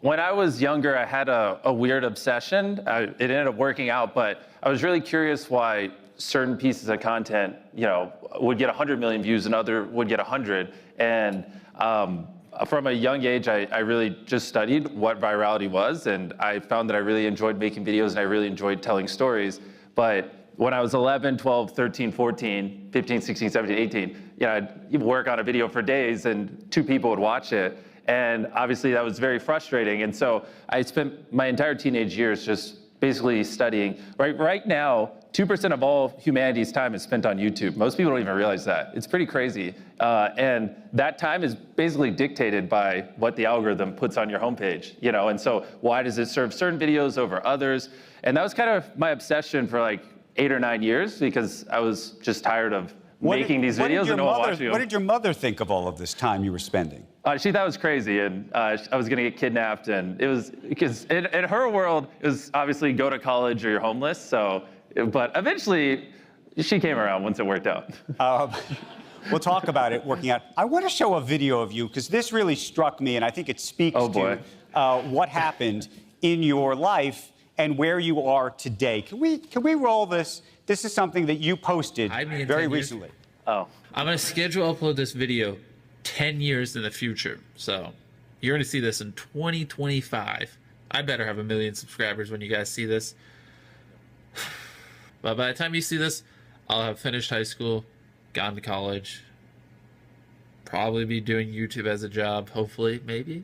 When I was younger, I had a weird obsession. It ended up working out, but I was really curious why certain pieces of content, would get 100 million views and other would get 100. And from a young age, I really just studied what virality was, and I found that I really enjoyed making videos and I really enjoyed telling stories. But when I was 11, 12, 13, 14, 15, 16, 17, 18, I'd work on a video for days and 2 people would watch it. And obviously that was very frustrating. And so I spent my entire teenage years just basically studying. Right now, 2% of all humanity's time is spent on YouTube. Most people don't even realize that. It's pretty crazy. And that time is basically dictated by what the algorithm puts on your homepage, And so why does it serve certain videos over others? And that was kind of my obsession for like 8 or 9 years, because I was just tired of making these videos and no one watching them. What did your mother think of all of this time you were spending? She thought it was crazy, and I was going to get kidnapped, and it was because in her world, it was obviously go to college or you're homeless. So, but eventually, she came around once it worked out. We'll talk about it working out. I want to show a video of you because this really struck me, and I think it speaks to what happened in your life and where you are today. Can we roll this? This is something that you posted very recently. Oh. I'm going to schedule upload this video 10 years in the future. So you're going to see this in 2025. I better have 1 million subscribers when you guys see this. But by the time you see this, I'll have finished high school, gone to college, probably be doing YouTube as a job, hopefully. Maybe.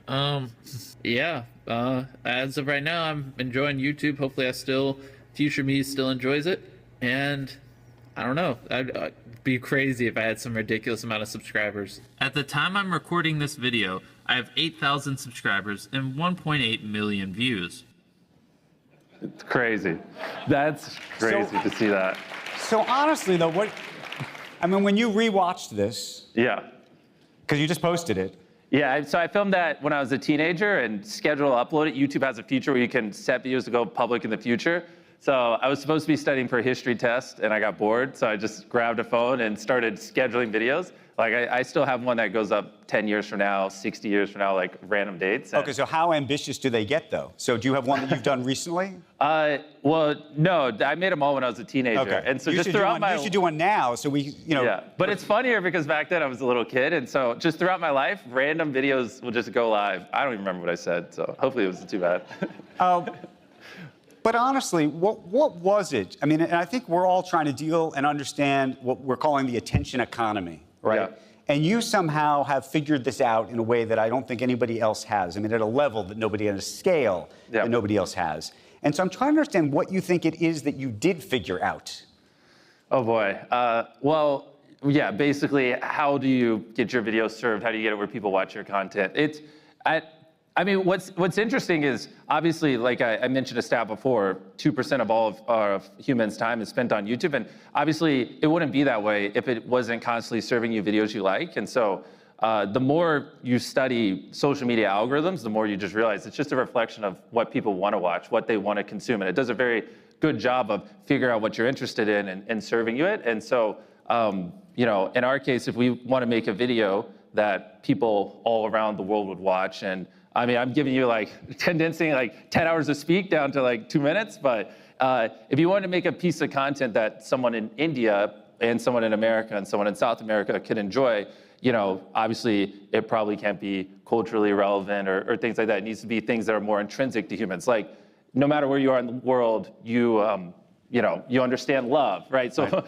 As of right now, I'm enjoying YouTube. Hopefully future me still enjoys it. And I don't know, I'd be crazy if I had some ridiculous amount of subscribers. At the time I'm recording this video, I have 8,000 subscribers and 1.8 million views. It's crazy. That's crazy to see that. So honestly though, when you rewatched this. Yeah. Because you just posted it. Yeah, so I filmed that when I was a teenager and scheduled to upload it. YouTube has a feature where you can set videos to go public in the future. So I was supposed to be studying for a history test and I got bored. So I just grabbed a phone and started scheduling videos. Like I still have one that goes up 10 years from now, 60 years from now, like random dates. Okay, so how ambitious do they get though? So do you have one that you've done recently? Well, no, I made them all when I was a teenager. Okay. And so you just throughout you should do one now so we, Yeah, but it's funnier because back then I was a little kid. And so just throughout my life, random videos will just go live. I don't even remember what I said. So hopefully it wasn't too bad. But honestly, what was it? I mean, and I think we're all trying to deal and understand what we're calling the attention economy, right? Yeah. And you somehow have figured this out in a way that I don't think anybody else has. I mean, at a level that nobody, at a scale that nobody else has. And so I'm trying to understand what you think it is that you did figure out. Oh boy. Well, yeah, basically, how do you get your videos served? How do you get it where people watch your content? I mean, what's interesting is, obviously, like I mentioned a stat before, 2% of all of humans' time is spent on YouTube. And obviously, it wouldn't be that way if it wasn't constantly serving you videos you like. And so the more you study social media algorithms, the more you just realize it's just a reflection of what people want to watch, what they want to consume. And it does a very good job of figuring out what you're interested in and serving you it. And so, in our case, if we want to make a video that people all around the world would watch, and I mean, I'm giving you condensing 10 hours of speak down to 2 minutes, but if you want to make a piece of content that someone in India and someone in America and someone in South America could enjoy, obviously it probably can't be culturally relevant or things like that. It needs to be things that are more intrinsic to humans. Like, no matter where you are in the world, you understand love, right? So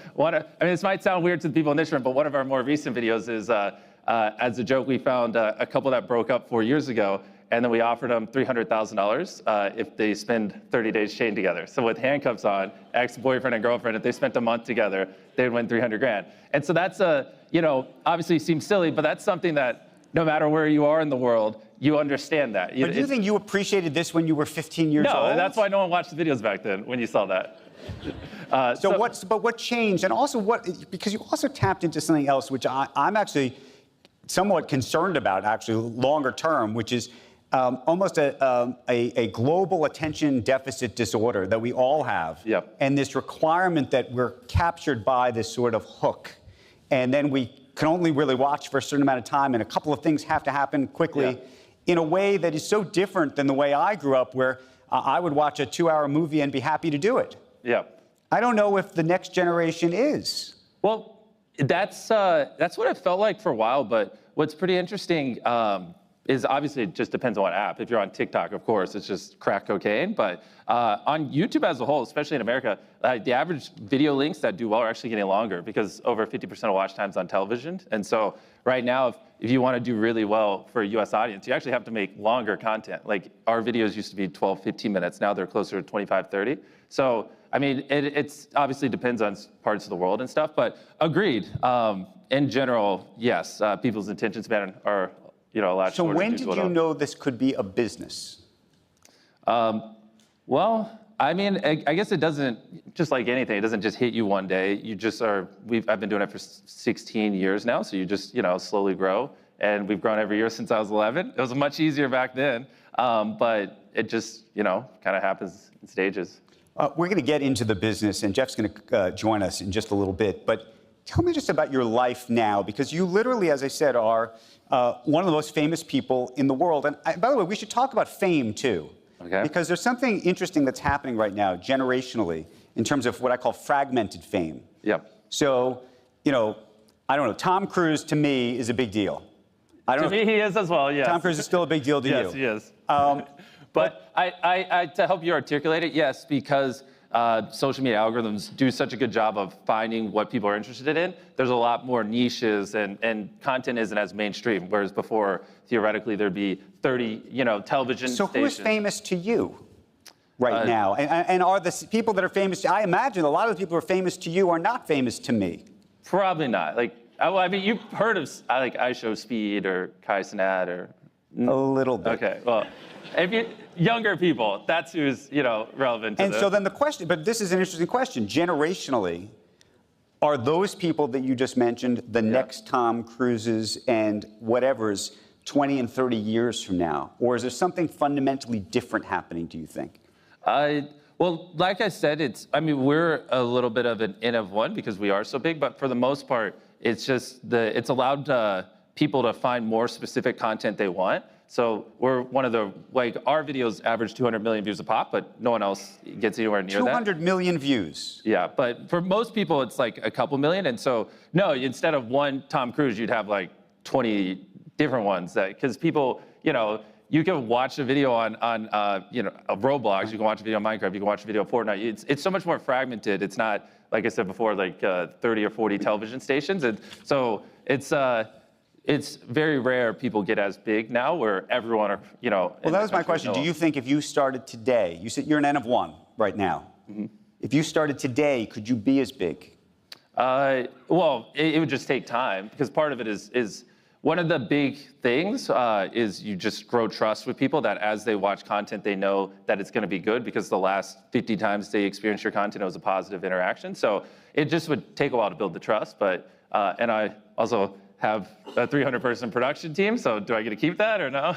this might sound weird to the people in this room, but one of our more recent videos is, as a joke, we found a couple that broke up 4 years ago, and then we offered them $300,000 if they spend 30 days chained together. So with handcuffs on, ex-boyfriend and girlfriend, if they spent a month together, they'd win 300 grand. And so that's obviously seems silly, but that's something that no matter where you are in the world, you understand that. But do you think you appreciated this when you were 15 years old? No, that's why no one watched the videos back then when you saw that. But what changed? And also because you also tapped into something else, which I'm actually somewhat concerned about, actually, longer term, which is almost a global attention deficit disorder that we all have. Yep. And this requirement that we're captured by this sort of hook. And then we can only really watch for a certain amount of time, and a couple of things have to happen quickly in a way that is so different than the way I grew up, where I would watch a 2-hour movie and be happy to do it. Yeah. I don't know if the next generation is. Well, that's what it felt like for a while, but what's pretty interesting is obviously it just depends on what app. If you're on TikTok, of course, it's just crack cocaine. But on YouTube as a whole, especially in America, the average video links that do well are actually getting longer because over 50% of watch time's on television. And so right now, if you want to do really well for a US audience, you actually have to make longer content. Like our videos used to be 12, 15 minutes. Now they're closer to 25, 30. So, I mean, it's obviously depends on parts of the world and stuff, but agreed. In general, yes, people's attention span are a lot So shorter. when did you know this could be a business? Well, I mean, I guess it doesn't, just like anything, it doesn't just hit you one day. You just are, I've been doing it for 16 years now, so you just, slowly grow. And we've grown every year since I was 11. It was much easier back then, but it just, kind of happens in stages. We're going to get into the business, and Jeff's going to join us in just a little bit. But tell me just about your life now, because you literally, as I said, are one of the most famous people in the world. And by the way, we should talk about fame, too. Okay. Because there's something interesting that's happening right now, generationally, in terms of what I call fragmented fame. Yep. So, I don't know, Tom Cruise, to me, is a big deal. I don't To me, he is as well, yes. Tom Cruise is still a big deal to you. Yes, he is. But I to help you articulate it, yes, because social media algorithms do such a good job of finding what people are interested in. There's a lot more niches, and content isn't as mainstream, whereas before, theoretically, there'd be 30, television So stations. who is famous to you right now? And are the people that are famous, I imagine a lot of the people who are famous to you are not famous to me. Probably not. I mean, you've heard of, I Show Speed or Kai Cenat or... A little bit. Okay, well, if you younger people, that's who's relevant to And so then the question, but this is an interesting question. Generationally, are those people that you just mentioned the next Tom Cruises and whatever's 20 and 30 years from now? Or is there something fundamentally different happening, do you think? Well, like I said, we're a little bit of an N of one because we are so big, but for the most part, it's just it's allowed people to find more specific content they want. So we're one of the, our videos average 200 million views a pop, but no one else gets anywhere near that. 200 million views. Yeah, but for most people, it's like a couple million. And so, no, instead of one Tom Cruise, you'd have 20 different ones because people, you can watch a video on Roblox, you can watch a video on Minecraft, you can watch a video on Fortnite. It's so much more fragmented. It's not, like I said before, 30 or 40 television stations. And so it's very rare people get as big now where everyone are, Well, that was my question. Do you think if you started today, you said you're an N of one right now. Mm-hmm. If you started today, could you be as big? Well, it would just take time because part of it is one of the big things is you just grow trust with people that as they watch content, they know that it's going to be good because the last 50 times they experienced your content, it was a positive interaction. So it just would take a while to build the trust. But, and I also have a 300-person production team, so do I get to keep that or no?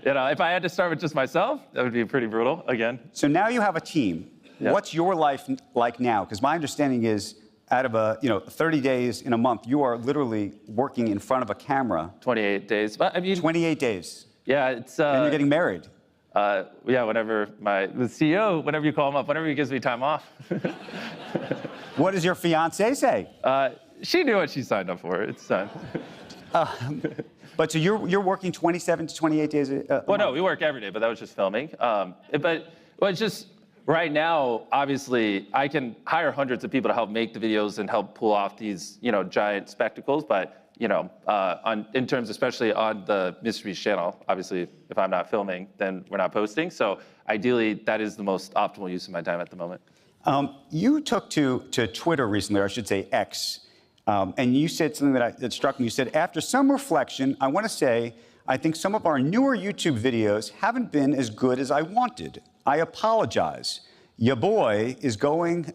If I had to start with just myself, that would be pretty brutal again. So now you have a team. Yeah. What's your life like now? Because my understanding is out of 30 days in a month, you are literally working in front of a camera. 28 days. But 28 days. Yeah, it's... and you're getting married. Yeah, whenever the CEO, whenever you call him up, whenever he gives me time off. What does your fiance say? She knew what she signed up for. It's done. But so you're working 27 to 28 days a Well, month? no, we work every day, but that was just filming. It's just right now, obviously, I can hire hundreds of people to help make the videos and help pull off these, giant spectacles. But, in terms, especially on the MrBeast channel, obviously, if I'm not filming, then we're not posting. So ideally, that is the most optimal use of my time at the moment. You took to Twitter recently, or I should say X, and you said something that struck me. You said, after some reflection, I want to say, I think some of our newer YouTube videos haven't been as good as I wanted. I apologize. Your boy is going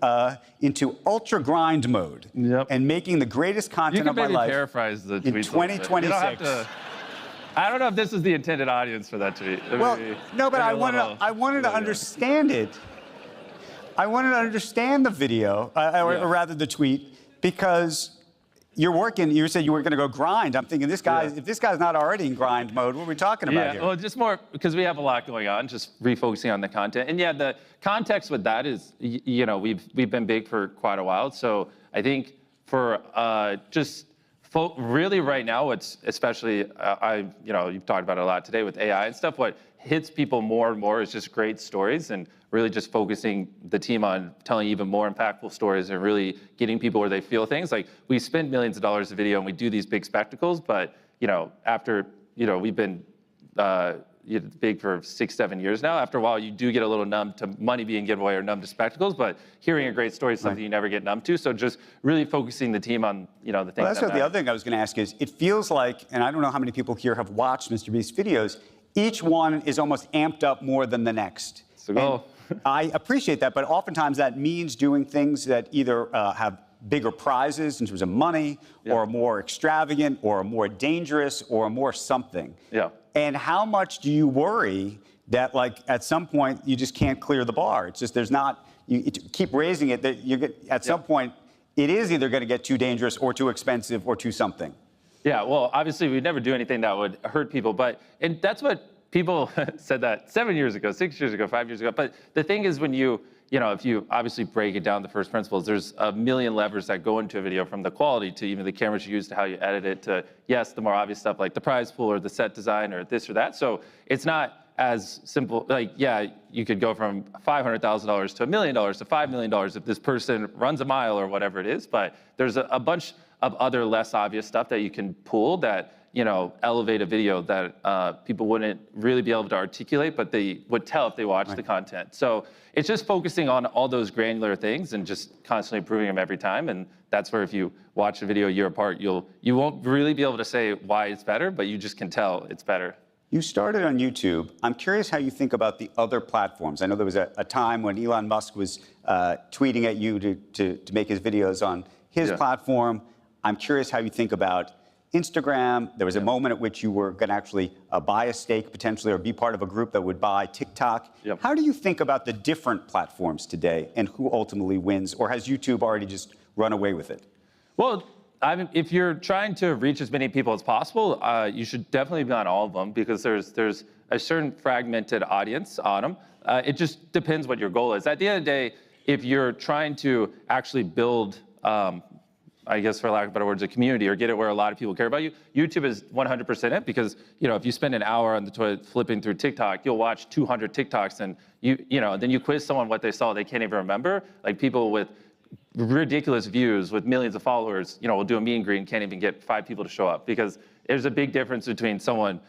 into ultra grind mode and making the greatest content of my life. You can maybe paraphrase the tweet in 2026. I don't know if this is the intended audience for that tweet. Well, no, but I wanted to understand it. I wanted to understand the video, or rather the tweet, because you're working. You said you were going to go grind. I'm thinking this guy. Yeah. If this guy's not already in grind mode, what are we talking about here? Well, just more because we have a lot going on, just refocusing on the content. And yeah, the context with that is, we've been big for quite a while. So I think for really right now, what's especially, you've talked about it a lot today with AI and stuff, what hits people more and more is just great stories and really just focusing the team on telling even more impactful stories and really getting people where they feel things. Like we spend millions of dollars a video and we do these big spectacles, but after, we've been big for 6-7 years now. After a while, you do get a little numb to money being given away or numb to spectacles, but hearing a great story is something you never get numb to. So just really focusing the team on, the things Well, that's that what the other thing I was going to ask is, it feels like, and I don't know how many people here have watched MrBeast videos, each one is almost amped up more than the next. It's the goal. I appreciate that, but oftentimes that means doing things that either have bigger prizes in terms of money, or more extravagant, or more dangerous, or more something. Yeah. And how much do you worry that, like, at some point you just can't clear the bar? It's just you keep raising it. That at some point it is either going to get too dangerous, or too expensive, or too something. Yeah, well, obviously we'd never do anything that would hurt people, and that's what people said that 7 years ago, 6 years ago, 5 years ago. But the thing is, when if you obviously break it down, the first principles, there's a million levers that go into a video, from the quality to even the cameras you use to how you edit it to, yes, the more obvious stuff like the prize pool or the set design or this or that. So it's not as simple. Like, yeah, you could go from $500,000 to $1 million to $5 million if this person runs a mile or whatever it is. But there's a bunch of other less obvious stuff that you can pull that elevate a video that people wouldn't really be able to articulate, but they would tell if they watched the content. So it's just focusing on all those granular things and just constantly improving them every time. And that's where if you watch a video a year apart, you won't really be able to say why it's better, but you just can tell it's better. You started on YouTube. I'm curious how you think about the other platforms. I know there was a time when Elon Musk was tweeting at you to make his videos on his platform. I'm curious how you think about Instagram. There was a moment at which you were going to actually buy a stake potentially, or be part of a group that would buy TikTok. How do you think about the different platforms today and who ultimately wins, or has YouTube already just run away with it? Well, if you're trying to reach as many people as possible, you should definitely be on all of them, because there's a certain fragmented audience on them. It just depends what your goal is. At the end of the day, if you're trying to actually build I guess, for lack of better words, a community, or get it where a lot of people care about you, YouTube is 100% it, because if you spend an hour on the toilet flipping through TikTok, you'll watch 200 TikToks, and then you quiz someone what they saw, they can't even remember. Like, people with ridiculous views with millions of followers, will do a meet and greet and can't even get 5 people to show up, because there's a big difference between someone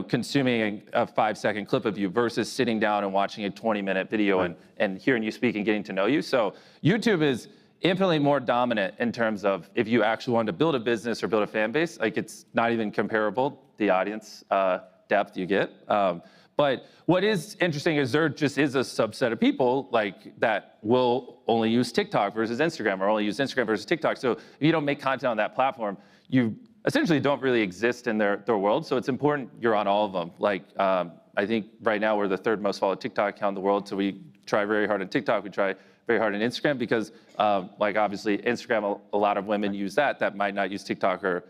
consuming a 5-second clip of you versus sitting down and watching a 20-minute video and hearing you speak and getting to know you. So YouTube is infinitely more dominant in terms of, if you actually wanted to build a business or build a fan base, like, it's not even comparable, the audience depth you get. But what is interesting is there just is a subset of people that will only use TikTok versus Instagram, or only use Instagram versus TikTok. So if you don't make content on that platform, you essentially don't really exist in their world. So it's important you're on all of them. I think right now we're the 3rd most followed TikTok account in the world. So we try very hard on TikTok. We try very hard on Instagram, because obviously Instagram, a lot of women use that might not use TikTok or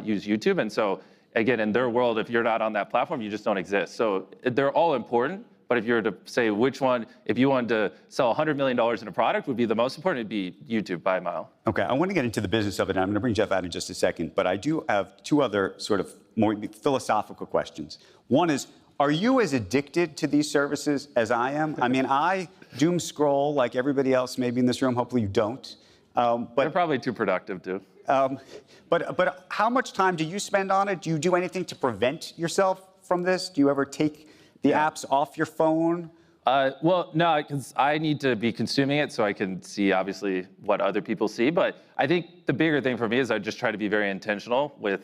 use YouTube. And so again, in their world, if you're not on that platform, you just don't exist. So they're all important, but if you were to say which one, if you wanted to sell $100 million in a product, would be the most important, it'd be YouTube by a mile. Okay, I want to get into the business of it, and I'm going to bring Jeff out in just a second, but I do have 2 other sort of more philosophical questions. One is, are you as addicted to these services as I am? I mean, I doom scroll like everybody else maybe in this room. Hopefully you don't. But they're probably too productive, too. But how much time do you spend on it? Do you do anything to prevent yourself from this? Do you ever take the apps off your phone? Well, no, because I need to be consuming it so I can see, obviously, what other people see. But I think the bigger thing for me is I just try to be very intentional with,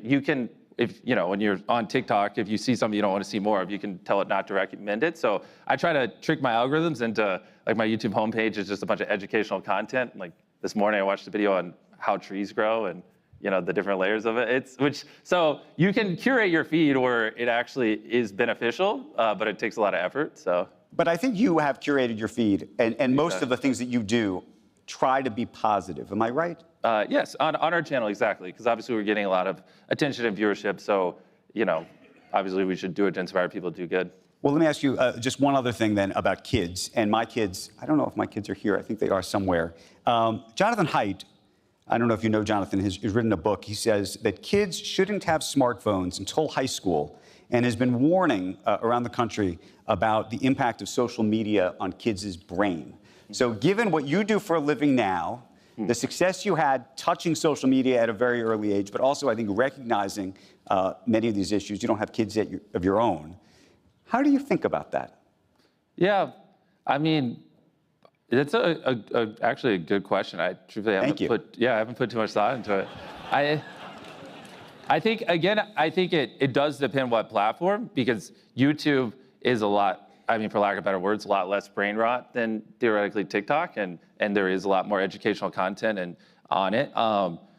you can, when you're on TikTok, if you see something you don't want to see more of, you can tell it not to recommend it. So I try to trick my algorithms into, my YouTube homepage is just a bunch of educational content. Like this morning, I watched a video on how trees grow and, the different layers of it. So you can curate your feed where it actually is beneficial, but it takes a lot of effort, so. But I think you have curated your feed, and most of the things that you do try to be positive. Am I right? Yes, on our channel, exactly. Because obviously we're getting a lot of attention and viewership. So, obviously we should do it to inspire people to do good. Well, let me ask you just one other thing then about kids. And my kids, I don't know if my kids are here. I think they are somewhere. Jonathan Haidt, I don't know if you know Jonathan, has written a book. He says that kids shouldn't have smartphones until high school and has been warning around the country about the impact of social media on kids' brain. So given what you do for a living now, the success you had touching social media at a very early age, but also I think recognizing many of these issues, you don't have kids of your own. How do you think about that? Yeah, I mean, it's actually a good question. I truthfully haven't put too much thought into it. I think it does depend what platform, because YouTube is a lot, I mean, for lack of better words, a lot less brain rot than theoretically TikTok, and there is a lot more educational content on it.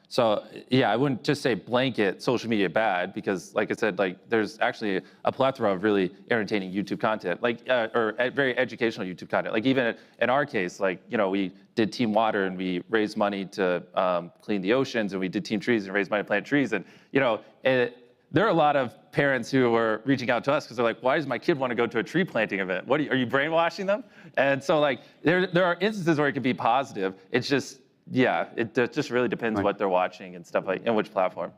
So yeah, I wouldn't just say blanket social media bad, because like I said, there's actually a plethora of really entertaining YouTube content, or very educational YouTube content. Like even in our case, we did Team Water and we raised money to clean the oceans, and we did Team Trees and raised money to plant trees. And there are a lot of parents who were reaching out to us because they're like, why does my kid want to go to a tree planting event? Are you brainwashing them? And so there are instances where it can be positive. It's just, yeah, it just really depends what they're watching and stuff and which platform.